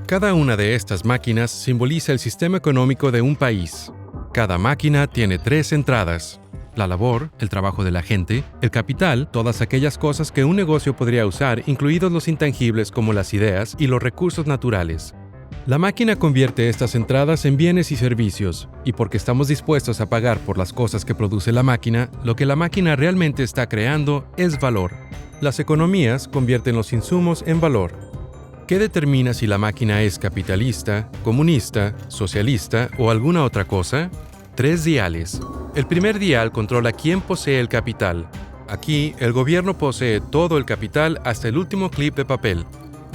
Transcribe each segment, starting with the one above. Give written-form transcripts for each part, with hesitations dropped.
Cada una de estas máquinas simboliza el sistema económico de un país. Cada máquina tiene 3 entradas: la labor, el trabajo de la gente; el capital, todas aquellas cosas que un negocio podría usar, incluidos los intangibles como las ideas; y los recursos naturales. La máquina convierte estas entradas en bienes y servicios, y porque estamos dispuestos a pagar por las cosas que produce la máquina, lo que la máquina realmente está creando es valor. Las economías convierten los insumos en valor. ¿Qué determina si la máquina es capitalista, comunista, socialista o alguna otra cosa? 3 diales. El primer dial controla quién posee el capital. Aquí, el gobierno posee todo el capital hasta el último clip de papel.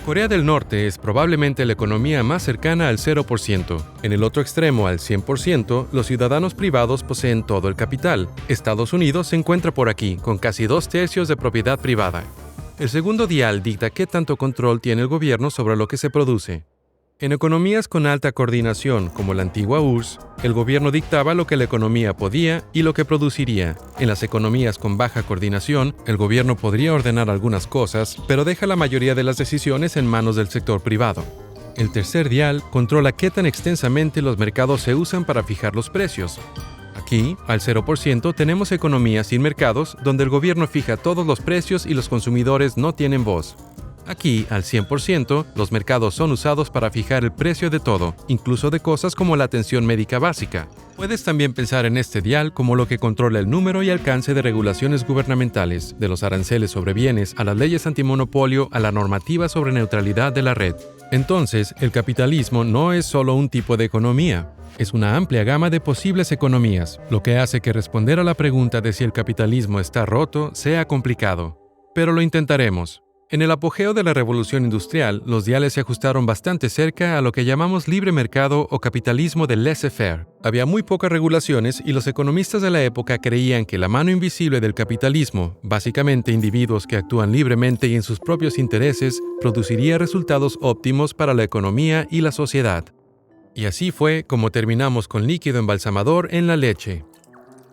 Corea del Norte es probablemente la economía más cercana al 0%. En el otro extremo, al 100%, los ciudadanos privados poseen todo el capital. Estados Unidos se encuentra por aquí, con casi 2/3 de propiedad privada. El segundo dial dicta qué tanto control tiene el gobierno sobre lo que se produce. En economías con alta coordinación, como la antigua URSS, el gobierno dictaba lo que la economía podía y lo que produciría. En las economías con baja coordinación, el gobierno podría ordenar algunas cosas, pero deja la mayoría de las decisiones en manos del sector privado. El tercer dial controla qué tan extensamente los mercados se usan para fijar los precios. Aquí, al 0%, tenemos economías sin mercados, donde el gobierno fija todos los precios y los consumidores no tienen voz. Aquí, al 100%, los mercados son usados para fijar el precio de todo, incluso de cosas como la atención médica básica. Puedes también pensar en este dial como lo que controla el número y alcance de regulaciones gubernamentales, de los aranceles sobre bienes, a las leyes antimonopolio, a la normativa sobre neutralidad de la red. Entonces, el capitalismo no es solo un tipo de economía. Es una amplia gama de posibles economías, lo que hace que responder a la pregunta de si el capitalismo está roto sea complicado. Pero lo intentaremos. En el apogeo de la revolución industrial, los diales se ajustaron bastante cerca a lo que llamamos libre mercado o capitalismo de laissez-faire. Había muy pocas regulaciones y los economistas de la época creían que la mano invisible del capitalismo, básicamente individuos que actúan libremente y en sus propios intereses, produciría resultados óptimos para la economía y la sociedad. Y así fue como terminamos con líquido embalsamador en la leche.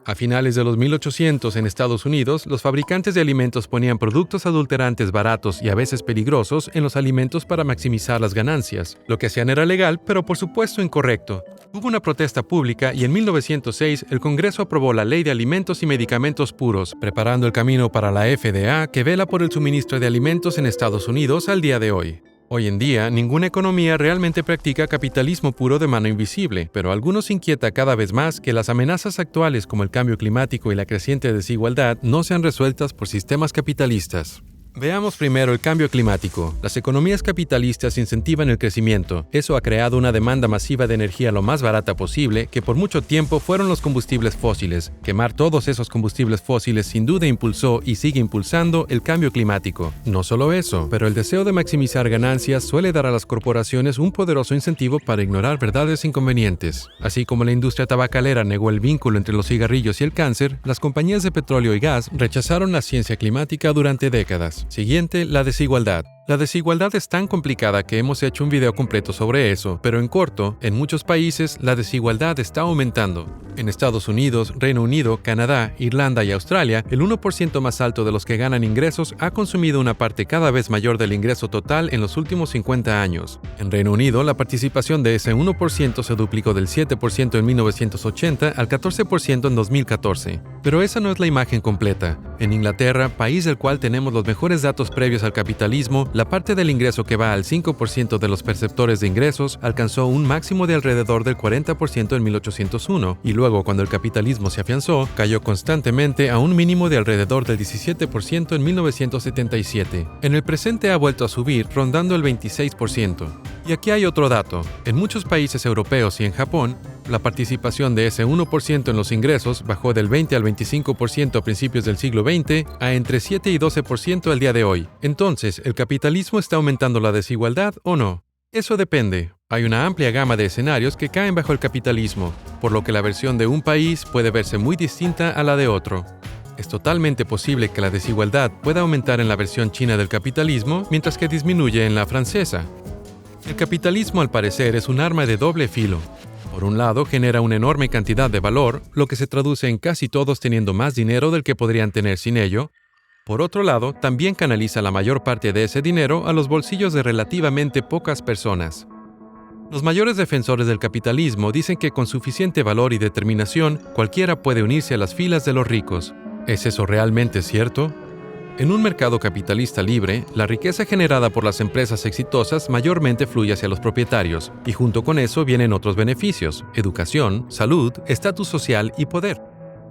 A finales de los 1800 en Estados Unidos, los fabricantes de alimentos ponían productos adulterantes baratos y a veces peligrosos en los alimentos para maximizar las ganancias. Lo que hacían era legal, pero por supuesto incorrecto. Hubo una protesta pública y en 1906 el Congreso aprobó la Ley de Alimentos y Medicamentos Puros, preparando el camino para la FDA, que vela por el suministro de alimentos en Estados Unidos al día de hoy. Hoy en día, ninguna economía realmente practica capitalismo puro de mano invisible, pero a algunos inquieta cada vez más que las amenazas actuales como el cambio climático y la creciente desigualdad no sean resueltas por sistemas capitalistas. Veamos primero el cambio climático. Las economías capitalistas incentivan el crecimiento. Eso ha creado una demanda masiva de energía lo más barata posible, que por mucho tiempo fueron los combustibles fósiles. Quemar todos esos combustibles fósiles sin duda impulsó y sigue impulsando el cambio climático. No solo eso, pero el deseo de maximizar ganancias suele dar a las corporaciones un poderoso incentivo para ignorar verdades inconvenientes. Así como la industria tabacalera negó el vínculo entre los cigarrillos y el cáncer, las compañías de petróleo y gas rechazaron la ciencia climática durante décadas. Siguiente, la desigualdad. La desigualdad es tan complicada que hemos hecho un video completo sobre eso, pero en corto, en muchos países la desigualdad está aumentando. En Estados Unidos, Reino Unido, Canadá, Irlanda y Australia, el 1% más alto de los que ganan ingresos ha consumido una parte cada vez mayor del ingreso total en los últimos 50 años. En Reino Unido, la participación de ese 1% se duplicó del 7% en 1980 al 14% en 2014. Pero esa no es la imagen completa. En Inglaterra, país del cual tenemos los mejores datos previos al capitalismo, la parte del ingreso que va al 5% de los perceptores de ingresos alcanzó un máximo de alrededor del 40% en 1801, y luego, cuando el capitalismo se afianzó, cayó constantemente a un mínimo de alrededor del 17% en 1977. En el presente ha vuelto a subir, rondando el 26%. Y aquí hay otro dato. En muchos países europeos y en Japón, la participación de ese 1% en los ingresos bajó del 20 al 25% a principios del siglo XX a entre 7 y 12% al día de hoy. Entonces, ¿el capitalismo está aumentando la desigualdad o no? Eso depende. Hay una amplia gama de escenarios que caen bajo el capitalismo, por lo que la versión de un país puede verse muy distinta a la de otro. Es totalmente posible que la desigualdad pueda aumentar en la versión china del capitalismo, mientras que disminuye en la francesa. El capitalismo, al parecer, es un arma de doble filo. Por un lado, genera una enorme cantidad de valor, lo que se traduce en casi todos teniendo más dinero del que podrían tener sin ello. Por otro lado, también canaliza la mayor parte de ese dinero a los bolsillos de relativamente pocas personas. Los mayores defensores del capitalismo dicen que con suficiente valor y determinación, cualquiera puede unirse a las filas de los ricos. ¿Es eso realmente cierto? En un mercado capitalista libre, la riqueza generada por las empresas exitosas mayormente fluye hacia los propietarios, y junto con eso vienen otros beneficios: educación, salud, estatus social y poder.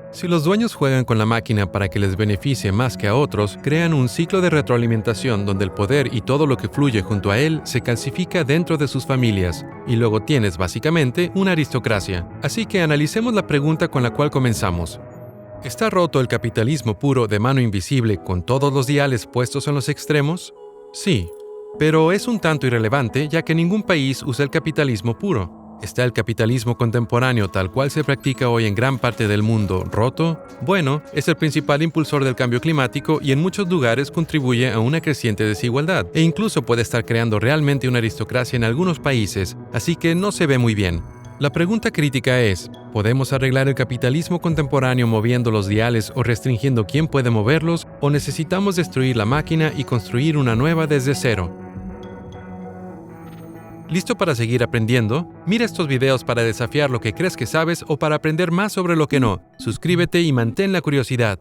Si los dueños juegan con la máquina para que les beneficie más que a otros, crean un ciclo de retroalimentación donde el poder y todo lo que fluye junto a él se calcifica dentro de sus familias, y luego tienes básicamente una aristocracia. Así que analicemos la pregunta con la cual comenzamos. ¿Está roto el capitalismo puro de mano invisible con todos los diales puestos en los extremos? Sí, pero es un tanto irrelevante ya que ningún país usa el capitalismo puro. ¿Está el capitalismo contemporáneo tal cual se practica hoy en gran parte del mundo roto? Bueno, es el principal impulsor del cambio climático y en muchos lugares contribuye a una creciente desigualdad, e incluso puede estar creando realmente una aristocracia en algunos países, así que no se ve muy bien. La pregunta crítica es, ¿podemos arreglar el capitalismo contemporáneo moviendo los diales o restringiendo quién puede moverlos, o necesitamos destruir la máquina y construir una nueva desde cero? ¿Listo para seguir aprendiendo? Mira estos videos para desafiar lo que crees que sabes o para aprender más sobre lo que no. Suscríbete y mantén la curiosidad.